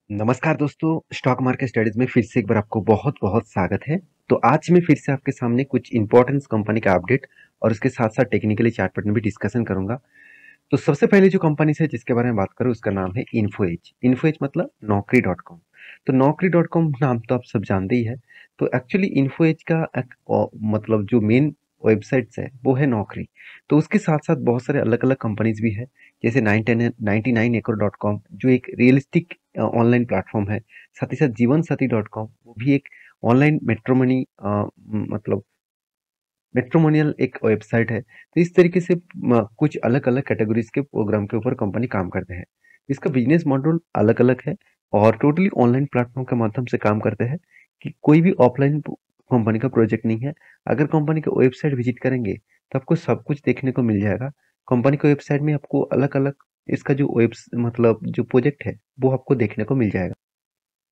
नमस्कार दोस्तों, stock market studies में फिर से एक बार आपको बहुत-बहुत स्वागत है। तो आज मैं फिर से आपके सामने कुछ इम्पोर्टेंस कंपनी का अपडेट और उसके साथ-साथ टेक्निकली चार्ट पैटर्न भी डिस्कशन करूँगा। तो सबसे पहले जो कंपनीज़ है जिसके बारे में बात करूँ उसका नाम है इन्फो एज। इन्फो एज मतलब नौकरी डॉट कॉम। तो नौकरी डॉट कॉम नाम तो आप सब जानते ही है। तो एक्चुअली इन्फो एज का एक मतलब जो मेन वेबसाइट्स है वो है नौकरी। तो उसके साथ-साथ बहुत सारे अलग-अलग कंपनीज़ भी है जैसे 99 एकड़ डॉट कॉम जो एक रियलिस्टिक ऑनलाइन प्लेटफॉर्म है। साथ ही साथ जीवन साथी डॉट कॉम वो भी एक ऑनलाइन मैट्रिमोनी मतलब मैट्रिमोनियल एक वेबसाइट है। तो इस तरीके से कुछ अलग-अलग कैटेगरीज के प्रोग्राम के ऊपर कंपनी काम करते हैं। इसका बिजनेस मॉडल अलग-अलग है और टोटली ऑनलाइन प्लेटफॉर्म के माध्यम से काम करते हैं कि कोई भी ऑफलाइन कंपनी का प्रोजेक्ट नहीं है। अगर कंपनी का वेबसाइट विजिट करेंगे तो आपको सब कुछ देखने को मिल जाएगा। कंपनी के वेबसाइट में आपको अलग-अलग इसका जो वेब्स मतलब जो प्रोजेक्ट है वो आपको देखने को मिल जाएगा।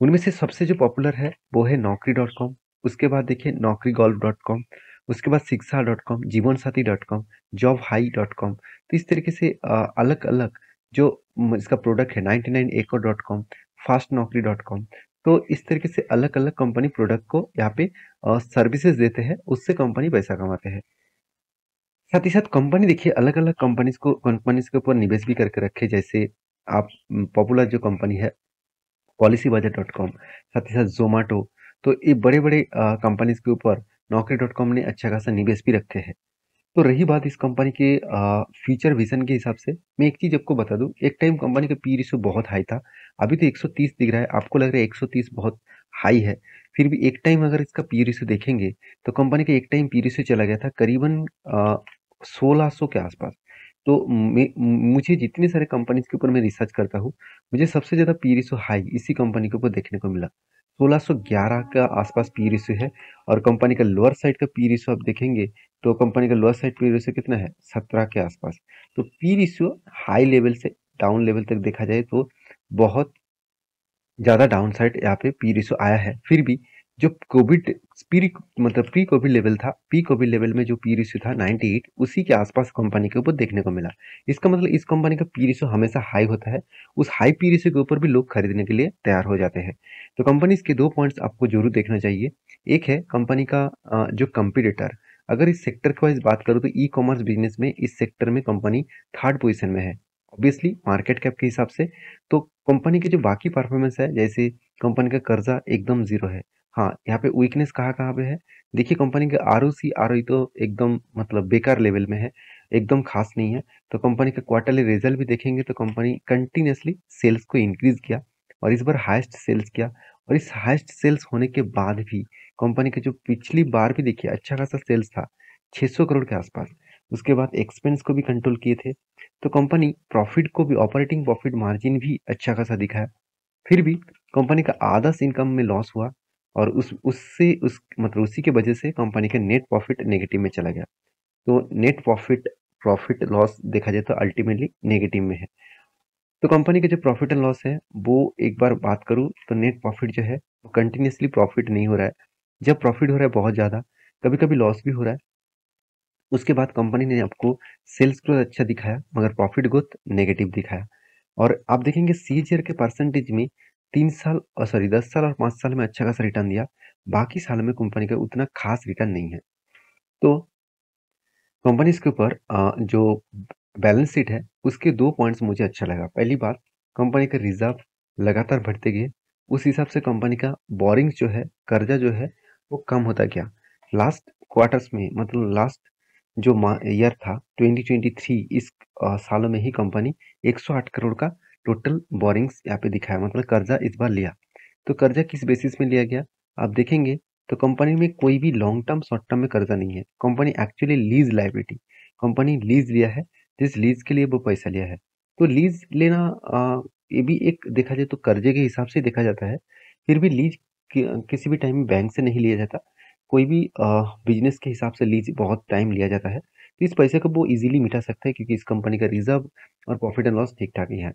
उनमें से सबसे जो पॉपुलर है वो है नौकरी डॉट कॉम। उसके बाद देखिए नौकरी गोल्फ डॉट कॉम, उसके बाद शिक्षा डॉट कॉम, जीवन साथी dot com, job high dot com. तो इस तरीके से अलग अलग जो इसका प्रोडक्ट है 99 एकड़ डॉट कॉम, फास्ट नौकरी डॉट कॉम। तो इस तरीके से अलग अलग कंपनी प्रोडक्ट को यहाँ पे सर्विसेज देते हैं, उससे कंपनी पैसा कमाते हैं। साथ ही साथ कंपनी देखिए अलग अलग कंपनीज के ऊपर निवेश भी करके रखे, जैसे आप पॉपुलर जो कंपनी है पॉलिसी बाजार डॉट कॉम, साथ ही साथ जोमेटो। तो ये बड़े बड़े कंपनीज के ऊपर नौकरी डॉट कॉम ने अच्छा खासा निवेश भी रखे हैं। तो रही बात इस कंपनी के फ्यूचर विजन के हिसाब से, मैं एक चीज आपको बता दूं, एक टाइम कंपनी का पी रेशियो बहुत हाई था। अभी तो 130 दिख रहा है, आपको लग रहा है 130 बहुत हाई है। फिर भी एक टाइम अगर इसका पी रेशियो देखेंगे तो कंपनी का एक टाइम पी रेशियो चला गया था करीबन 1600 के आसपास। तो मुझे जितने सारे कंपनीज के ऊपर मैं रिसर्च करता हूँ, मुझे सबसे ज्यादा पी रेशियो हाई इसी कंपनी के ऊपर देखने को मिला। 1611 का आसपास पी रेशियो है। और कंपनी का लोअर साइड का पी रेशियो आप देखेंगे तो कंपनी का लोअर साइड पी रेशियो कितना है, 17 के आसपास। तो पी रेशियो हाई लेवल से डाउन लेवल तक देखा जाए तो बहुत ज़्यादा डाउन साइड यहाँ पे पी रेशियो आया है। फिर भी जो कोविड प्री मतलब प्री कोविड लेवल था, प्री कोविड लेवल में जो पी रेशियो था 98, उसी के आसपास कंपनी के ऊपर देखने को मिला। इसका मतलब इस कंपनी का पी रेशियो हमेशा हाई होता है। उस हाई पी रेशियो के ऊपर भी लोग खरीदने के लिए तैयार हो जाते हैं। तो कंपनीज के दो पॉइंट्स आपको जरूर देखना चाहिए। एक है कंपनी का जो कंपटीटर। अगर इस सेक्टर की वाइज बात करूँ तो ई कॉमर्स बिजनेस में इस सेक्टर में कंपनी थर्ड पोजीशन में है, ऑब्वियसली मार्केट कैप के हिसाब से। तो कंपनी की जो बाकी परफॉर्मेंस है, जैसे कंपनी का कर्जा एकदम जीरो है। हाँ, यहाँ पे वीकनेस कहाँ कहाँ पे है, देखिए कंपनी का R O C R O तो एकदम मतलब बेकार लेवल में है, एकदम खास नहीं है। तो कंपनी का क्वार्टरली रिजल्ट भी देखेंगे तो कंपनी कंटिन्यूसली सेल्स को इंक्रीज किया और इस बार हाईएस्ट सेल्स किया। और इस हाईएस्ट सेल्स होने के बाद भी कंपनी का जो पिछली बार भी देखिए अच्छा खासा सेल्स था, 600 करोड़ के आसपास। उसके बाद एक्सपेंस को भी कंट्रोल किए थे। तो कंपनी प्रॉफिट को भी, ऑपरेटिंग प्रॉफिट मार्जिन भी अच्छा खासा दिखाया। फिर भी कंपनी का आधा से इनकम में लॉस हुआ और उस मतलब उसी के वजह से कंपनी का नेट प्रॉफिट नेगेटिव में चला गया। तो नेट प्रॉफिट प्रॉफिट लॉस देखा जाए तो अल्टीमेटली नेगेटिव में है। तो कंपनी का जो प्रॉफिट एंड लॉस है वो एक बार बात करूँ तो नेट प्रॉफिट जो है वो कंटिन्यूसली प्रॉफिट नहीं हो रहा है। जब प्रॉफिट हो रहा है बहुत ज़्यादा, कभी कभी लॉस भी हो रहा है। उसके बाद कंपनी ने आपको सेल्स ग्रोथ अच्छा दिखाया मगर प्रॉफिट ग्रोथ नेगेटिव दिखाया। और आप देखेंगे सीएजीआर के परसेंटेज में 3 साल और सॉरी 10 साल और 5 साल में अच्छा खासा रिटर्न दिया। बाकी साल में कंपनी का उतना खास रिटर्न नहीं है। तो कंपनीज के ऊपर जो बैलेंस शीट है उसके दो पॉइंट्स मुझे अच्छा लगा। पहली बात, कंपनी का रिजर्व लगातार बढ़ते गए, उस हिसाब से कंपनी का बोरिंग्स जो है, कर्जा जो है वो कम होता गया। लास्ट क्वार्टर्स में मतलब लास्ट जो ईयर था 2023, इस सालों में ही कंपनी 108 करोड़ का टोटल बोरिंग्स यहाँ पे दिखाया, मतलब कर्जा इस बार लिया। तो कर्जा किस बेसिस में लिया गया, आप देखेंगे तो कंपनी में कोई भी लॉन्ग टर्म शॉर्ट टर्म में कर्जा नहीं है। Company actually lease liability, company lease लिया है, जिस लीज के लिए वो पैसा लिया है। तो लीज लेना ये भी एक देखा जाए तो कर्जे के हिसाब से देखा जाता है। फिर भी लीज किसी भी टाइम बैंक से नहीं लिया जाता। कोई भी बिजनेस के हिसाब से लीज बहुत टाइम लिया जाता है, तो इस पैसे को वो इजीली मिटा सकता है क्योंकि इस कंपनी का रिजर्व और प्रॉफिट एंड लॉस ठीक ठाक ही है।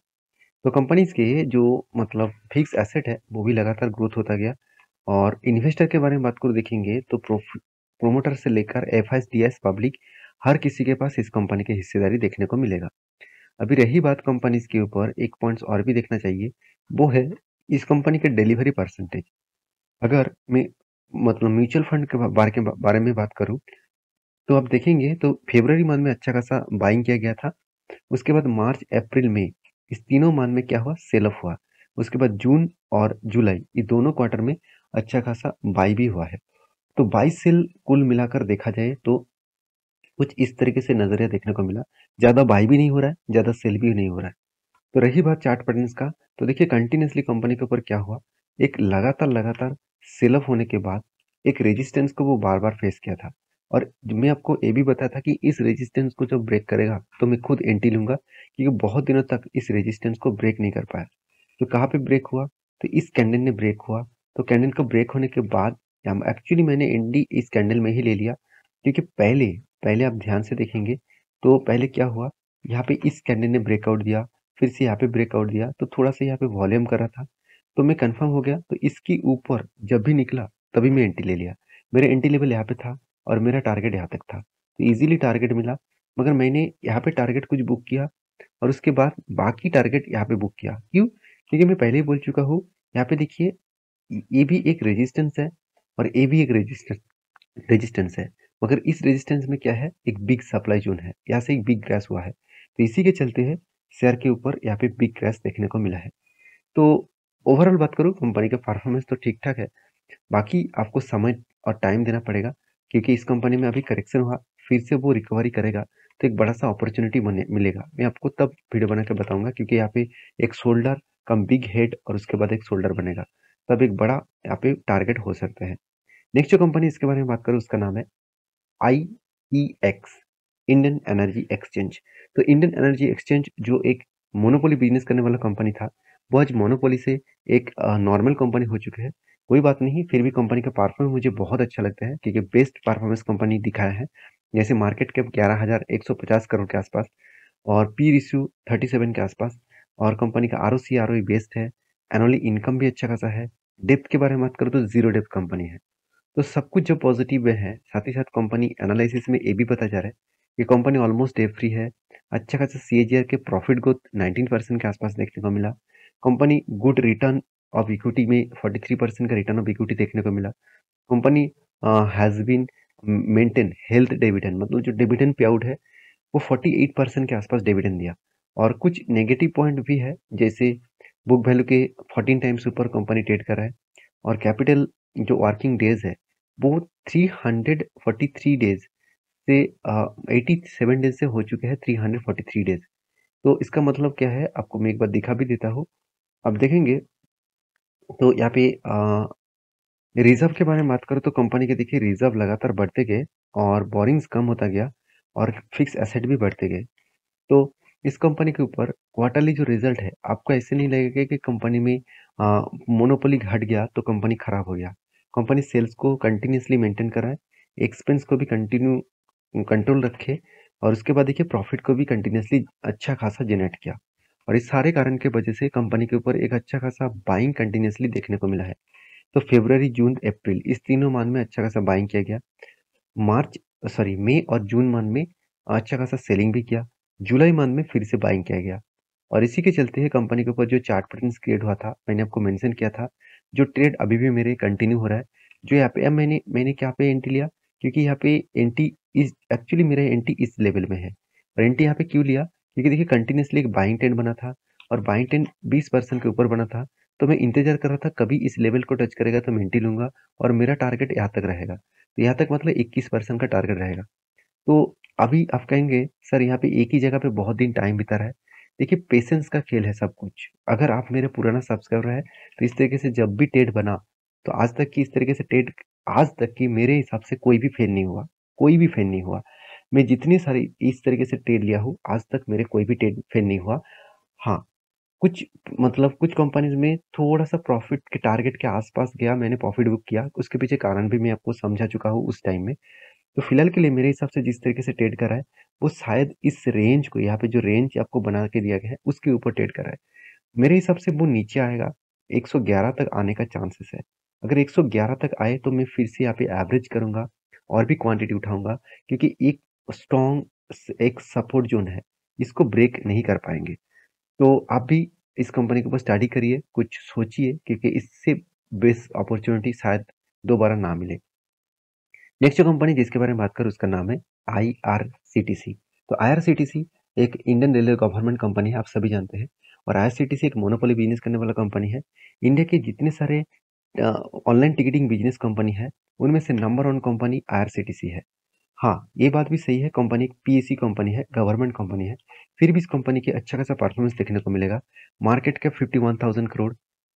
तो कंपनीज के जो मतलब फिक्स एसेट है वो भी लगातार ग्रोथ होता गया। और इन्वेस्टर के बारे में बात करो देखेंगे तो प्रोमोटर से लेकर एफआईडीएस पब्लिक हर किसी के पास इस कंपनी की हिस्सेदारी देखने को मिलेगा। अभी रही बात कंपनीज के ऊपर, एक पॉइंट्स और भी देखना चाहिए, वो है इस कंपनी के डिलीवरी परसेंटेज, अगर मैं मतलब म्यूचुअल फंड के बारे में बात करूँ, तो आप देखेंगे तो फ़रवरी मंथ में अच्छा खासा बाइंग किया गया था। उसके बाद मार्च, अप्रैल, मई इस तीनों मंथ में क्या हुआ? सेल ऑफ हुआ। उसके बाद जून और जुलाई ये दोनों क्वार्टर में अच्छा खासा बाई भी हुआ है। तो बाई सेल कुल मिलाकर देखा जाए तो कुछ इस तरीके से नज़रिया देखने को मिला। ज़्यादा बाई भी नहीं हो रहा है, ज़्यादा सेल भी नहीं हो रहा है। तो रही बात चार्ट पैटर्न्स का, तो देखिए कंटिन्यूअसली कंपनी के ऊपर क्या हुआ, एक लगातार सेल ऑफ होने के बाद एक रेजिस्टेंस को वो बार-बार फेस किया था। और मैं आपको ये भी बताया था कि इस रेजिस्टेंस को जब ब्रेक करेगा, तो मैं खुद एंट्री लूँगा, क्योंकि बहुत दिनों तक इस रेजिस्टेंस को ब्रेक नहीं कर पाया। तो कहाँ पे ब्रेक हुआ? तो इस कैंडल ने ब्रेक हुआ। तो कैंडल को ब्रेक होने के बाद हम एक्चुअली मैंने एनडी इस कैंडल में ही ले लिया, क्योंकि पहले पहले आप ध्यान से देखेंगे, तो पहले क्या हुआ, यहाँ पे इस कैंडल ने ब्रेकआउट दिया, फिर से यहाँ पे ब्रेकआउट दिया, तो थोड़ा-सा यहाँ पे वॉल्यूम कर रहा था, तो मैं कन्फर्म हो गया, तो इसके ऊपर जब भी निकला, तभी मैं एंट्री ले लिया। मेरा एंट्री लेवल यहाँ पे था और मेरा टारगेट यहाँ तक था, तो ईज़िली टारगेट मिला, मगर मैंने यहाँ पे टारगेट कुछ बुक किया और उसके बाद बाकी टारगेट यहाँ पे बुक किया। क्यों? क्योंकि मैं पहले ही बोल चुका हूँ, यहाँ पे देखिए ये भी एक रेजिस्टेंस है और ये भी एक रेजिस्टेंस है, मगर इस रेजिस्टेंस में क्या है, एक बिग सप्लाई जोन है, यहाँ से एक बिग क्रैश हुआ है, तो इसी के चलते है शेयर के ऊपर यहाँ पे बिग क्रैश देखने को मिला है। तो ओवरऑल बात करूँ, कंपनी का परफॉर्मेंस तो ठीक ठाक है, बाकी आपको समय और टाइम देना पड़ेगा, क्योंकि इस कंपनी में अभी करेक्शन हुआ, फिर से वो रिकवरी करेगा तो एक बड़ा सा अपॉर्चुनिटी मिलेगा। मैं आपको तब वीडियो बना के बताऊंगा, क्योंकि यहाँ पे एक शोल्डर कम बिग हेड और उसके बाद एक शोल्डर बनेगा, तब एक बड़ा यहाँ पे टारगेट हो सकते हैं। नेक्स्ट जो कंपनी इसके बारे में बात करूँ, उसका नाम है IEX, इंडियन एनर्जी एक्सचेंज। तो इंडियन एनर्जी एक्सचेंज जो एक मोनोपोली बिजनेस करने वाला कंपनी था, वो आज मोनोपोली से एक नॉर्मल कंपनी हो चुके हैं। कोई बात नहीं, फिर भी कंपनी का परफॉर्मेंस मुझे बहुत अच्छा लगता है, क्योंकि बेस्ट परफॉर्मेंस कंपनी दिखाया है। जैसे मार्केट कैप 11,150 करोड़ के आसपास और पी रेशियो 37 के आसपास, और कंपनी का आरओसी आरओई बेस्ट है, एनुअली इनकम भी अच्छा खासा है। डेप्थ के बारे में बात करूँ तो जीरो डेप्थ कंपनी है। तो सब कुछ जो पॉजिटिव में है, साथ ही साथ कंपनी एनालिसिस में ये भी पता जा रहा है कि कंपनी ऑलमोस्ट डेट फ्री है। अच्छा खासा सीएजीआर के प्रॉफिट ग्रोथ 19% के आसपास देखने को मिला। Company good return of equity में 43% का रिटर्न ऑफ इक्विटी देखने को मिला। Company has been maintain health dividend, मतलब जो डिविडेंड पे आउट है वो 48% के आसपास डिविडेंड दिया। और कुछ नेगेटिव पॉइंट भी है, जैसे बुक वैल्यू के 14 टाइम्स ऊपर कंपनी ट्रेड कर रहा है, और कैपिटल जो वर्किंग डेज है वो 343 डेज से 87 डेज से हो चुके हैं 343 डेज। तो इसका मतलब क्या है, आपको मैं एक बार दिखा भी देता हूँ। अब देखेंगे तो यहाँ पे रिजर्व के बारे में बात करूँ तो कंपनी के देखिए रिजर्व लगातार बढ़ते गए और बोरिंग्स कम होता गया और फिक्स एसेट भी बढ़ते गए। तो इस कंपनी के ऊपर क्वार्टरली जो रिजल्ट है, आपको ऐसे नहीं लगेगा कि कंपनी में मोनोपोली घट गया तो कंपनी खराब हो गया। कंपनी सेल्स को कंटिन्यूअसली मेंटेन कर रहा है, एक्सपेंस को भी कंटिन्यू कंट्रोल रखे, और उसके बाद देखिए प्रॉफिट को भी कंटिन्यूअसली अच्छा खासा जनरेट किया। और इस सारे कारण के वजह से कंपनी के ऊपर एक अच्छा खासा बाइंग कंटिन्यूअसली देखने को मिला है। तो फरवरी, जून, अप्रैल इस तीनों मंथ में अच्छा खासा बाइंग किया गया। मार्च सॉरी मई और जून मंथ में अच्छा खासा सेलिंग भी किया। जुलाई मंथ में फिर से बाइंग किया गया, और इसी के चलते है कंपनी के ऊपर जो चार्ट पैटर्न्स क्रिएट हुआ था, मैंने आपको मेंशन किया था, जो ट्रेड अभी भी मेरे कंटिन्यू हो रहा है। जो यहाँ पे अब मैंने मैंने क्या पे एंट्री लिया, क्योंकि यहाँ पे एंट्री इस एक्चुअली मेरा एंट्री इस लेवल में है। और एंट्री यहाँ पे क्यों लिया, क्योंकि देखिए कंटिन्यूअसली एक बाइंग ट्रेंड बना था, और बाइंग ट्रेंड 20% के ऊपर बना था, तो मैं इंतजार कर रहा था कभी इस लेवल को टच करेगा तो मैं एंट्री लूंगा, और मेरा टारगेट यहाँ तक रहेगा। तो यहाँ तक मतलब 21% का टारगेट रहेगा। तो अभी आप कहेंगे सर यहाँ पे एक ही जगह पे बहुत दिन टाइम बिता रहा है। देखिए पेशेंस का खेल है सब कुछ। अगर आप मेरे पुराना सब्सक्राइबर है, तो इस तरीके से जब भी ट्रेड बना, तो आज तक की इस तरीके से ट्रेड, आज तक की मेरे हिसाब से कोई भी फेल नहीं हुआ, कोई भी फेल नहीं हुआ। मैं जितनी सारी इस तरीके से ट्रेड लिया हूँ, आज तक मेरे कोई भी ट्रेड फेल नहीं हुआ। हाँ, कुछ मतलब कुछ कंपनीज में थोड़ा सा प्रॉफिट के टारगेट के आसपास गया, मैंने प्रॉफिट बुक किया, उसके पीछे कारण भी मैं आपको समझा चुका हूँ उस टाइम में। तो फिलहाल के लिए मेरे हिसाब से जिस तरीके से ट्रेड कर रहा है, वो शायद इस रेंज को, यहाँ पे जो रेंज आपको बना के दिया गया है उसके ऊपर ट्रेड कर रहा है। मेरे हिसाब से वो नीचे आएगा, 111 तक आने का चांसेस है। अगर 111 तक आए तो मैं फिर से यहाँ पे एवरेज करूंगा और भी क्वांटिटी उठाऊंगा, क्योंकि एक स्ट्रॉन्ग एक सपोर्ट जोन है, इसको ब्रेक नहीं कर पाएंगे। तो आप भी इस कंपनी के ऊपर स्टडी करिए, कुछ सोचिए, क्योंकि इससे बेस्ट अपॉर्चुनिटी शायद दोबारा ना मिले। नेक्स्ट जो कंपनी जिसके बारे में बात करूँ उसका नाम है IRCTC। तो IRCTC एक इंडियन रेलवे गवर्नमेंट कंपनी है, आप सभी जानते हैं। और IRCTC एक मोनोपोली बिजनेस करने वाला कंपनी है। इंडिया के जितने सारे ऑनलाइन टिकटिंग बिजनेस कंपनी है, उनमें से नंबर 1 कंपनी IRCTC है। हाँ, ये बात भी सही है, कंपनी एक PSU कंपनी है, गवर्नमेंट कंपनी है। फिर भी इस कंपनी के अच्छा खासा परफॉर्मेंस देखने को मिलेगा। Market cap 51,000 crore,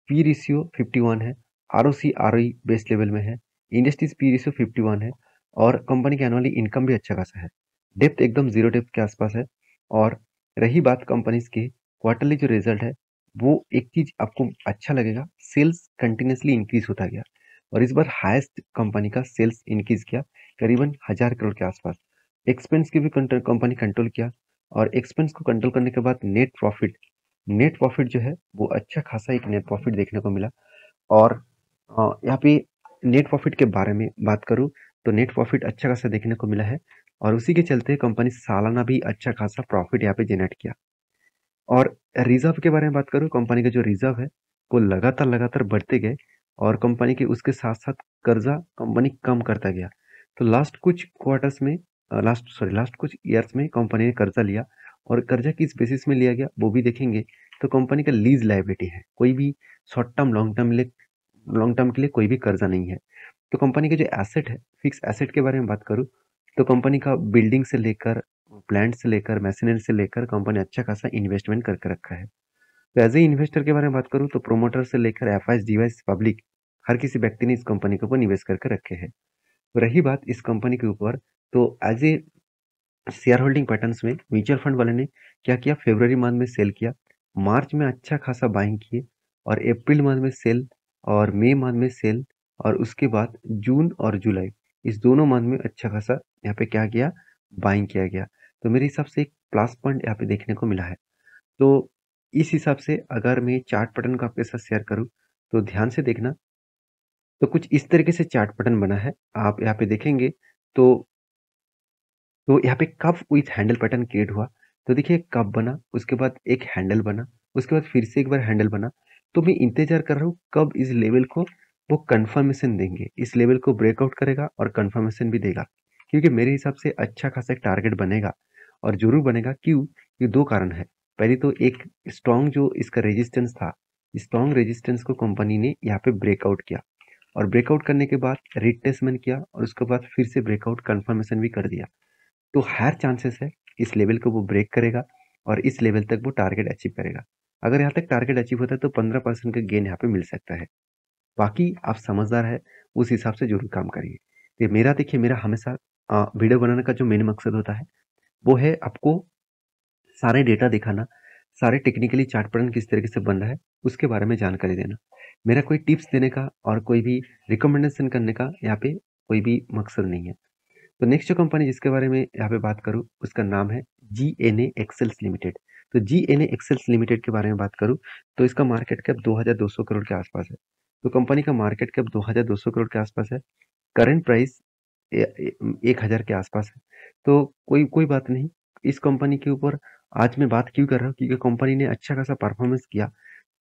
P ratio 51 है, ROC ROE बेस्ट लेवल में है, इंडस्ट्रीज पी रेशियो 51 है, और कंपनी की एनुअली इनकम भी अच्छा खासा है। डेप्थ एकदम जीरो डेप्थ के आसपास है। और रही बात कंपनीज की क्वार्टरली जो रिजल्ट है, वो एक चीज आपको अच्छा लगेगा, सेल्स कंटिन्यूसली इंक्रीज होता गया। और इस बार हाईएस्ट कंपनी का सेल्स इंक्रीज किया, करीबन 1000 करोड़ के आसपास। एक्सपेंस की भी कंपनी कंट्रोल किया, और एक्सपेंस को कंट्रोल करने के बाद नेट प्रॉफिट जो है वो अच्छा खासा एक नेट प्रॉफिट देखने को मिला। और यहाँ पे नेट प्रॉफिट के बारे में बात करूँ तो नेट प्रॉफिट अच्छा खासा देखने को मिला है, और उसी के चलते कंपनी सालाना भी अच्छा खासा प्रॉफिट यहाँ पे जनरेट किया। और रिजर्व के बारे में बात करूँ, कंपनी का जो रिजर्व है वो लगातार लगातार बढ़ते गए, और कंपनी के उसके साथ साथ कर्जा कंपनी कम करता गया। तो लास्ट कुछ क्वार्टर्स में लास्ट कुछ ईयर्स में कंपनी ने कर्जा लिया, और कर्जा किस बेसिस में लिया गया वो भी देखेंगे। तो कंपनी का लीज लायबिलिटी है, कोई भी शॉर्ट टर्म लॉन्ग टर्म के लिए कोई भी कर्जा नहीं है। तो कंपनी के जो एसेट है, फिक्स एसेट के बारे में बात करूँ तो कंपनी का बिल्डिंग से लेकर, प्लांट से लेकर, मशीनरी से लेकर कंपनी अच्छा खासा इन्वेस्टमेंट करके रखा है। तो एज ए इन्वेस्टर के बारे में बात करूँ तो प्रोमोटर से लेकर एफआईएस डीवाइस पब्लिक, हर किसी व्यक्ति ने इस कंपनी के ऊपर निवेश करके रखे हैं। तो रही बात इस कंपनी के ऊपर, तो as a shareholding patterns में म्यूचुअल फंड वाले ने क्या किया, फरवरी मंथ में सेल किया, मार्च में अच्छा खासा बाइंग किए, और अप्रैल मंथ में सेल, और मई मंथ में सेल, और उसके बाद जून और जुलाई, इस दोनों मंथ में अच्छा खासा यहाँ पे क्या किया, बाइंग किया गया। तो मेरे हिसाब से एक प्लस पॉइंट यहाँ पे देखने को मिला है। तो इस हिसाब से अगर मैं चार्ट पैटर्न को आपके साथ शेयर करूँ तो ध्यान से देखना। तो कुछ इस तरीके से चार्ट पैटर्न बना है, आप यहाँ पे देखेंगे तो यहाँ पे cup with handle pattern create हुआ। तो देखिए कप बना, उसके बाद एक हैंडल बना, उसके बाद फिर से एक बार हैंडल बना। तो मैं इंतजार कर रहा हूँ कब इस लेवल को वो कंफर्मेशन देंगे, इस लेवल को ब्रेकआउट करेगा और कंफर्मेशन भी देगा, क्योंकि मेरे हिसाब से अच्छा खासा एक टारगेट बनेगा, और जरूर बनेगा। क्यों? ये दो कारण है। पहले तो एक स्ट्रॉन्ग जो इसका रेजिस्टेंस था, स्ट्रॉन्ग रेजिस्टेंस को कंपनी ने यहाँ पे ब्रेकआउट किया, और ब्रेकआउट करने के बाद रिटेस्टमेंट किया, और उसके बाद फिर से ब्रेकआउट कंफर्मेशन भी कर दिया। तो हायर चांसेस है इस लेवल को वो ब्रेक करेगा, और इस लेवल तक वो टारगेट अचीव करेगा। अगर यहाँ तक टारगेट अचीव होता है तो 15% का गेन यहाँ पे मिल सकता है। बाकी आप समझदार है, उस हिसाब से जरूर काम करिए। तो मेरा देखिए, मेरा हमेशा वीडियो बनाने का जो मेन मकसद होता है वो है आपको सारे डेटा दिखाना, सारे टेक्निकली चार्ट पैटर्न किस तरीके से बन रहा है उसके बारे में जानकारी देना। मेरा कोई टिप्स देने का और कोई भी रिकमेंडेशन करने का यहाँ पे कोई भी मकसद नहीं है। तो नेक्स्ट जो कंपनी जिसके बारे में यहाँ पे बात करूँ उसका नाम है GNA एक्सेल्स लिमिटेड। तो GNA एक्सेल्स लिमिटेड के बारे में बात करूँ तो इसका मार्केट कैप 2200 करोड़ के आसपास है। तो कंपनी का मार्केट कैप 2200 करोड़ के आसपास है। करंट प्राइस 1000 के आसपास है। तो कोई कोई बात नहीं, इस कंपनी के ऊपर आज मैं बात क्यों कर रहा हूँ, क्योंकि कंपनी ने अच्छा खासा परफॉर्मेंस किया।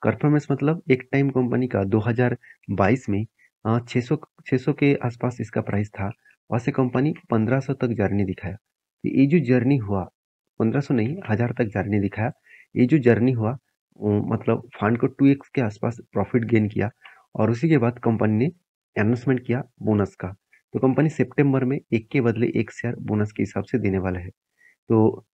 परफॉर्मेंस मतलब एक टाइम कंपनी का 2022 में 600 के आसपास इसका प्राइस था, वहाँ से कंपनी 1500 तक जर्नी दिखाया। तो ये जो जर्नी हुआ, 1500 नहीं 1000 तक जर्नी दिखाया। ये जो जर्नी हुआ मतलब फंड को 2x के आसपास प्रॉफिट गेन किया, और उसी के बाद कंपनी ने अनाउंसमेंट किया बोनस का। तो कंपनी सितंबर में एक के बदले एक शेयर बोनस के हिसाब से देने वाला है। तो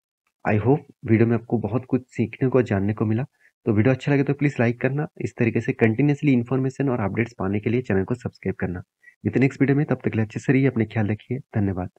आई होप वीडियो में आपको बहुत कुछ सीखने को जानने को मिला। तो वीडियो अच्छा लगे तो प्लीज़ लाइक करना। इस तरीके से कंटिन्यूसली इन्फॉर्मेशन और अपडेट्स पाने के लिए चैनल को सब्सक्राइब करना। मिलते हैं नेक्स्ट वीडियो में, तब तक के लिए अच्छे से रहिए, अपने ख्याल रखिए। धन्यवाद।